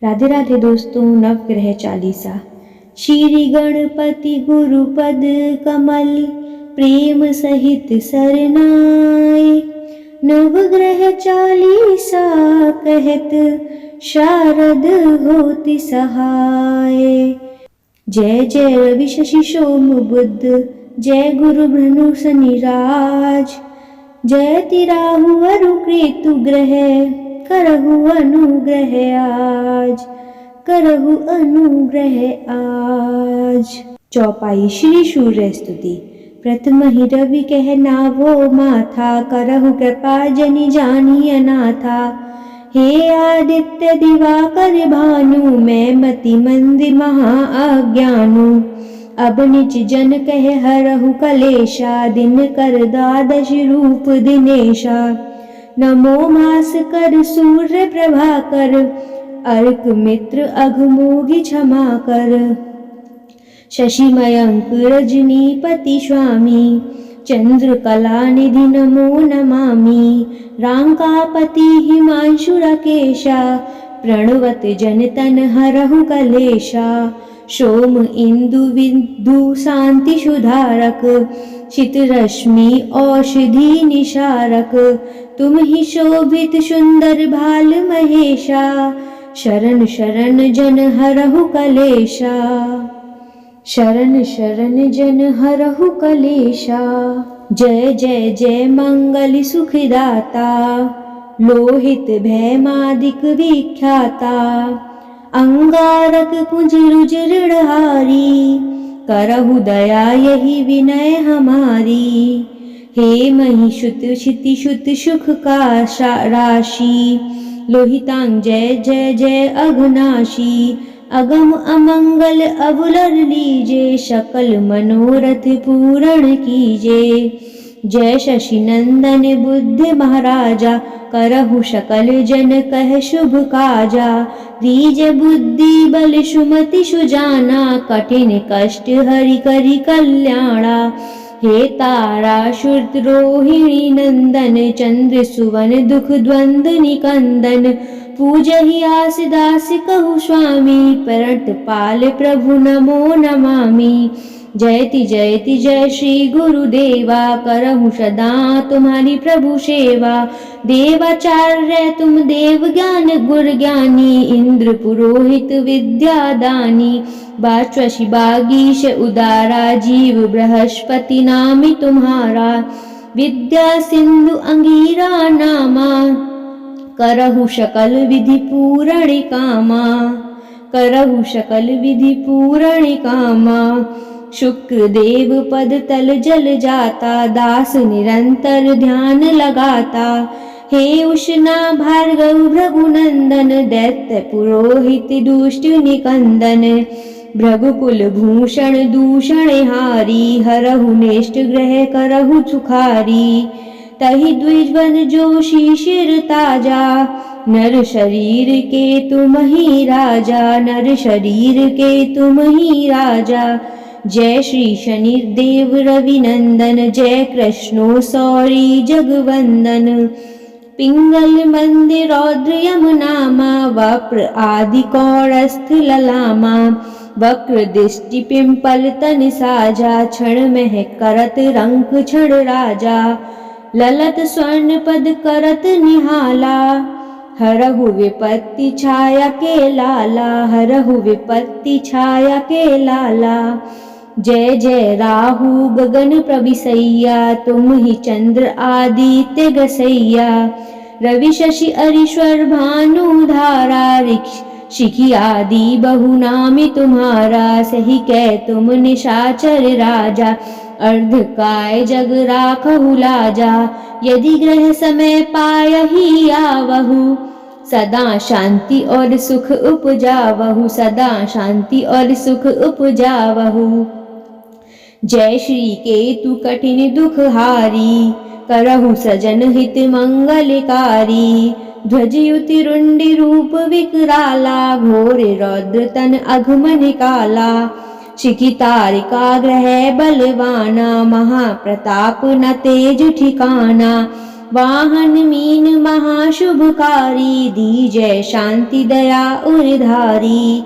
राधे राधे दोस्तों। नवग्रह चालीसा। श्री गणपति गुरुपद कमल प्रेम सहित सरनाए। नवग्रह चालीसा कहत शारद होति सहाय। जय जय रवि शशि सोम बुध, जय गुरु ब्रह्म शनि राज। जयति राहु वरु केतु ग्रह, करहु अनुग्रह आज, करहु अनुग्रह आज। चौपाई श्री सूर्य स्तुति। प्रथम ही रवि कह नाभो माथा, करहु कृपा जनि जानी अनाथा। हे आदित्य दिवाकर भानु, मैं मति मंद महा अज्ञानु। अब निज जन कह हरहु कलेशा, दिन कर द्वादश रूप दिनेशा। नमो मास कर सूर्य प्रभाकर, अर्क मित्र अघमोघि क्षमा कर। शशि मयंक रजनीपति स्वामी, चंद्र कला निधि नमो नमामि। रांकापति हिमांशु राकेशा, प्रणवत जन तन हरहु कलेशा। सोम इंदु विदु शांति सुधारक, चित रश्मि औषधि निशारक। तुम ही शोभित सुंदर भाल महेशा, शरण शरण जन हरहु कलेशा। शरण शरण जन हरहु कलेशा। जय जय जय मंगल सुखदाता, लोहित भैमादिक विख्याता। अंगारक कुंज रुज ऋणहारी, करहु दया यही विनय हमारी। हे महिषुत क्षिति शुत सुख का राशि, लोहितांग जय जय जय अघनाशी। अगम अमंगल अवलर लीजे, सकल मनोरथ पूर्ण कीजे। जय शशि नंदन बुद्धि महाराजा, करहु सकल जन कह शुभ काजा। दीजे बुद्धि बल सुमति सुजाना, कठिन कष्ट हरि करि कल्याणा। हे तारा श्रुत रोहिणी नंदन, चंद्र सुवन दुख द्वंद्व निकंदन। पूजहि आस दास कहु स्वामी, परंत पाल प्रभु नमो नमामि। जयति जयति जय श्री गुरुदेवा, करहु सदा तुम्हारी प्रभु सेवा। देवाचार्य तुम देव ज्ञान गुर ज्ञानी, इंद्र पुरोहित विद्या दानी। बाचवशी बागीश उदारा, जीव बृहस्पति नामि तुम्हारा। विद्या सिंधु अंगीरा नामा, करहु सकल विधि पूरण कामा। करहु सकल विधि पूरण कामा। शुक्र देव पद तल जल जाता, दास निरंतर ध्यान लगाता। हे उष्णा भार्गव भृगुनंदन, दैत्य पुरोहित दुष्ट निकंदन। भृगुकुल भूषण दूषण हारी, हरहु नेष्ट ग्रह करहु सुखारी। तहि द्विजवन जो शिशिर ताजा, नर शरीर के तुम ही राजा। नर शरीर के तुम ही राजा। जय श्री शनि देव रवि नंदन, जय कृष्णो सौरी जगवंदन। पिंगल मंदिर रौद्र यमुनामा, वप्र आदि कौरस्थ ललामा। वक्र दृष्टि पिंपल तन साजा, क्षण में करत रंक क्षण राजा। ललत स्वर्ण पद करत निहाला, हरहु विपत्ति छाया के लाला। हरहु विपत्ति छाया के लाला। जय जय राहु गगन प्रविसैया, तुम ही चंद्र आदित्य गसैया। रवि शशि अरीश्वर भानु धारा, शिखी आदि बहु नामी तुम्हारा। सही कह तुम निशाचर राजा, अर्ध काय जग राखहु लाजा। यदि ग्रह समय पायहि आवहु, सदा शांति और सुख उपजावहु। सदा शांति और सुख उपजावहु। जय श्री केतु कठिन दुख हारी, करहु सजन हित मंगलकारी। ध्वजयुति रुंडी रूप विकराला, घोर रौद्र तन अघमन काला। शिखी तारिका ग्रह बलवाना, महाप्रताप न तेज ठिकाना। वाहन मीन महाशुभकारी, दीजय शांति दया उरधारी।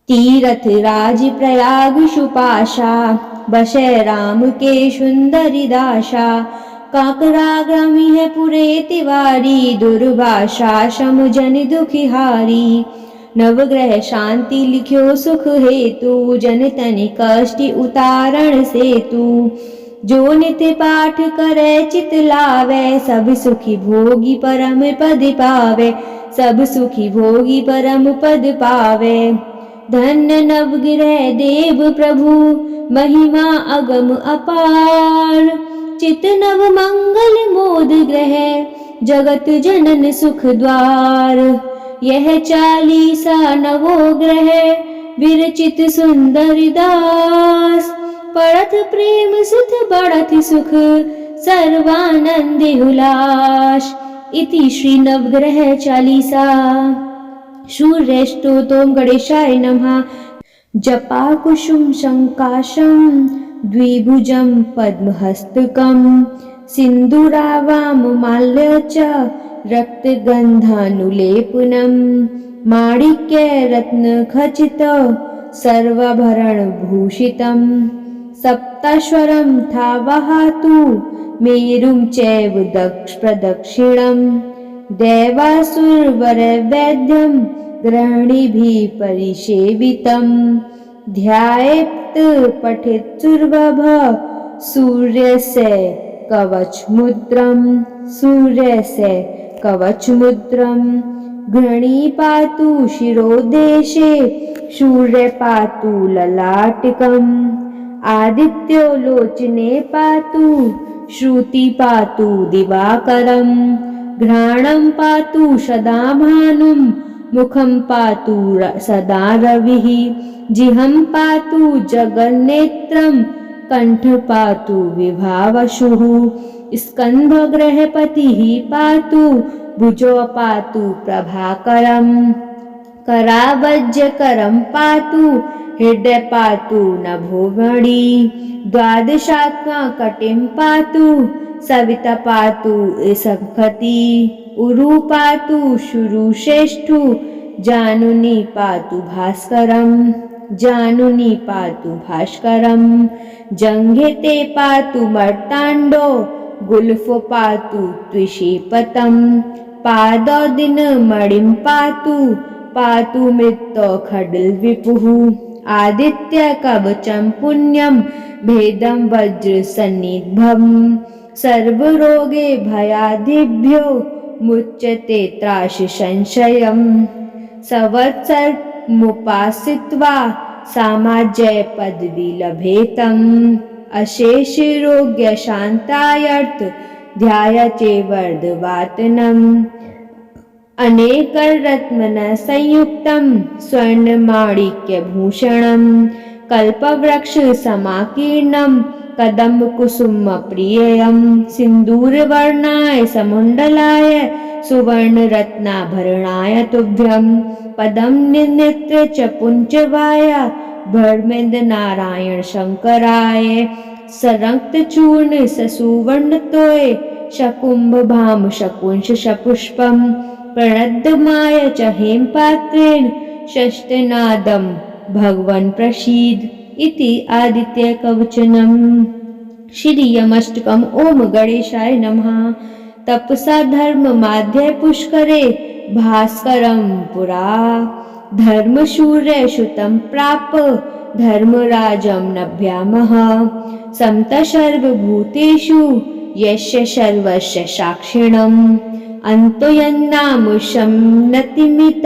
तीरथ राज प्रयाग सुपाशा, बसै राम के सुंदरी दाशा। काकरा ग्रामी है पुरे तिवारी, दुर्वासा सम जन दुखिहारी। नवग्रह शांति लिख्यो सुख हेतु, जन तनि कष्ट उतारण सेतु। जो नित्य पाठ करे चित लावे, सब सुखी भोगी परम पद पावे। सब सुखी भोगी परम पद पावे। धन्य नवग्रह देव प्रभु, महिमा अगम अपार। चित नव मंगल मोद ग्रह, जगत जनन सुख द्वार। यह चालीसा नवो ग्रह, विरचित सुंदर दास। पढ़त प्रेम सुत बढ़त सुख, सर्वानंद हुलास। इति श्री नवग्रह चालीसा। सूर्यष्टोतोम गणेशाय नमः। जपा कुसुम संकाशम, द्विभुजं पद्महस्तकं। सिन्दूरावाम माल्य च, रक्तगन्धानुलेपनं। माणिक्य रत्न खचित, सर्वाभरण भूषितं। सप्तस्वरं थावहतु, मेरुं चैव प्रदक्षिणं। दैवासुरवरवैद्यं, गृहिणीभिः परिसेवितं। ध्यायेत् पठेत् सुरवभ, सूर्यस्य कवचमुद्रं। सूर्यस्य कवचमुद्रं। गृहिणी पातु शिरोदेशे, सूर्य पातु ललाटकम्। आदित्यो लोचने पातु, श्रुति पातु दिवाकरम्। घ्राणं पातु सदा भानुं, मुखं पातु सदा रविः। जिह्वं पातु जगन्नेत्रं, कंठ पातु विभावशुः। स्कन्धग्रहपतिः पातु, भुजौ पातु प्रभाकरम्। करावज्यकरं पातु, हृदय पातु नभोमणि। द्वादशात्मा कटिं पातु, सविता पातु संहति। उरु पातु शुरुश्रेष्ठु, जानुनी पातु भास्करम्। जानुनी पातु भास्करम्। जङ्घे पातु मर्ताण्डो, गुल्फो पातु त्विषीपतम्। पादोदिन मणिं पातु, पातु मृत्यो खड्गविपुः। आदित्य कवचं पुण्यं, भेदं वज्र सन्निभम्। सर्वरोगे भयादिभ्यो, मुच्यते त्रासि संशयम्। संवत्सरमुपासित्वा, सामाजय पदवी लभेतम्। अशेष रोग्य शान्तायर्थ, ध्यायते वर्धवातनम्। अनेकरत्न संयुक्तं, स्वर्णमाणिक्यभूषणं। कल्पवृक्ष समाकीर्णं, कदम्बकुसुमप्रियं। सिन्दूरवर्णाय समुण्डलाय, सुवर्णरत्नाभरणाय तुभ्यं। पदं नेत्र च पुञ्जवाय, धर्मेन्द्र नारायण शंकराय। सरक्तचूर्ण ससुवर्णतोय, शकुम्भ भाम शकुंश सपुष्पम्। प्रणद्यमाय च हेमपात्रेण, शस्त्रनादं भगवन् प्रसीद। इति आदित्य कवचनम्। श्रीयमष्टकम्। ओम गणेशाय नमः। तपसा धर्म माध्य पुष्करे, भास्करं पुरा। धर्मसूर्य सुतं प्राप, धर्मराजं नभ्यामः। समत सर्वभूतेषु, यस्य सर्वस्य साक्षिणम्। अन्तो यन्नाम संनतिमित,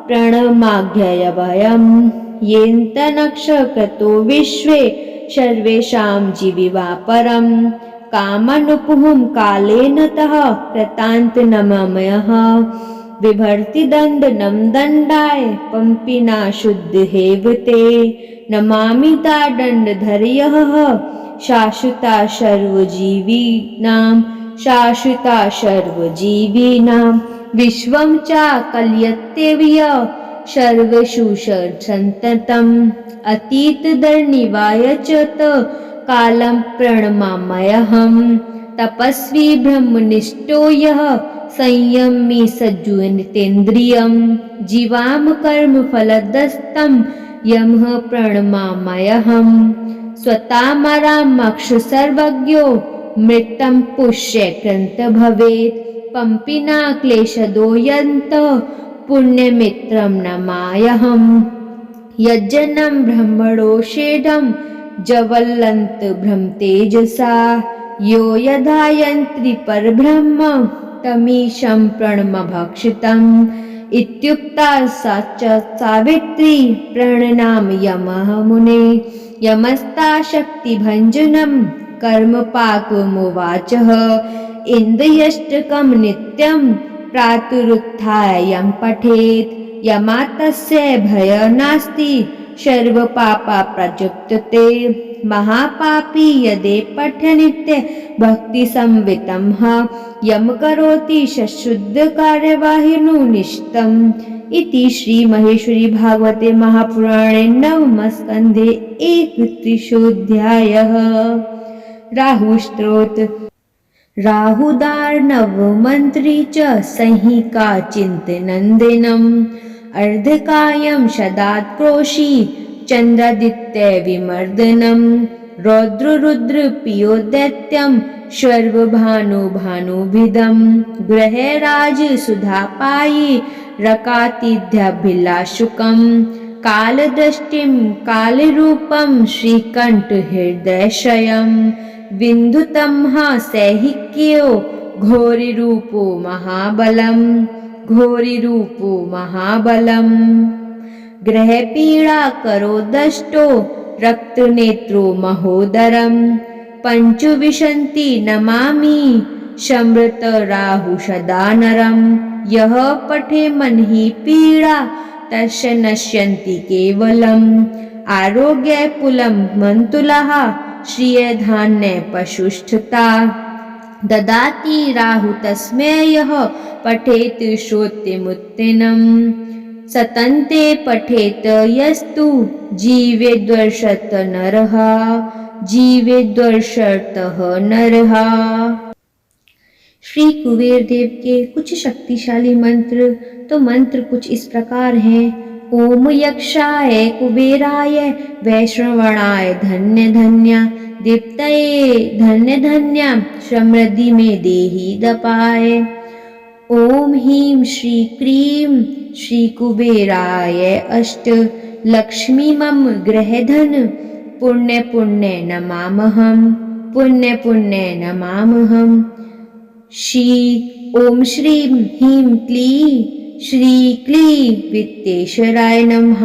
प्रणमाघ्ययभयम्। येन नक्षक्रतो विश्वे, सर्वेषां जीविवा परम्। कामानुपुं कालेन तः, कृतान्तनममयः। बिभर्ति दण्डनं दण्डाय, पंपिना शुद्धहेवते। नमामि तादण्डधर्यः, शाश्वता सर्वजीविनां। शाश्वता सर्वजीविनां। विश्वं चाकलयत्यव्य, सर्वेषु सन्ततम्। अतीतदर्निवाय च त, कालं प्रणमाम्यहम्। तपस्वी ब्रह्मनिष्ठो यः संयमी सज्जुनितेन्द्रियं जीवाम कर्म फलदस्तं यमः प्रणमाम्यहम् स्वतामरामक्ष सर्वज्ञो मृतं पुष्यकृत भवेत् पंपिना क्लेशदो यन्त पुण्यमित्रं नमायहम् यज्जनं ब्रह्मणोषेढं जवल्लन्त ब्रह्मतेजसा यो यधायन्त्री परब्रह्म तमीशं प्रणमभक्षितम् इत्युक्ता सा च सावित्री प्रणनामयमः मुने यमस्ता शक्तिभञ्जनं कर्मपाकमुवाचः इन्द्रियष्टकं नित्यं प्रातरुत्थाय यं पठेत् यमातस्य भय नास्ति सर्वपापा प्रजुप्यते महापापी यदि पठनित्य भक्तिसंवितं यम करोति शुद्ध कार्यवाहिनुनिष्ठम् इति श्री महेश्वरी भागवते महापुराणे नवमस्कन्धे 31 राहुस्तोत्र राहुदार्णवमन्त्री च संहिका चिन्तनन्दिनम् अर्धकायं सदात्क्रोशी चन्द्रादित्यविमर्दनं रौद्ररुद्रप्रियो दैत्यं सर्वभानुभानुभिदं गृहे राजसुधापायि रकातिथ्याभिलाषुकं कालदृष्टिं कालरूपं श्रीकण्ठहृदयशयं विन्धुतं सैहिक्यो घोरिरूपो महाबलम् ग्रहपीडा करो दष्टो रक्तनेत्रो महोदरं पञ्चविंशति नमामि समृत राहु सदा नरं यः पठे मनहि पीडा तस्य नश्यन्ति केवलम् आरोग्यपुलं मन्तुलः श्रियधान्ये पशुष्ठता ददाति राहु तस्मै यः पठेत् श्रोत्रमुत्तीर्णम् सतन्ते पठेत यस्तु जीवेद्वर्षतः नरः। श्री कुबेर देव के कुछ शक्तिशाली मंत्र। तो मंत्र कुछ इस प्रकार हैं। ओम यक्षाय कुबेराय वैश्रवणाय धन्य धन्य दीप्तये धन्य धन्य समृद्धि में देहि दपाय। ओम ह्रीं श्री क्रीं श्री कुबेराय अष्ट लक्ष्मी मम गृहधन पुण्य पुण्य नमामहम् श्री ओम श्रीं ह्रीं क्लीं श्री क्लीं वित्तेश्वराय नमः।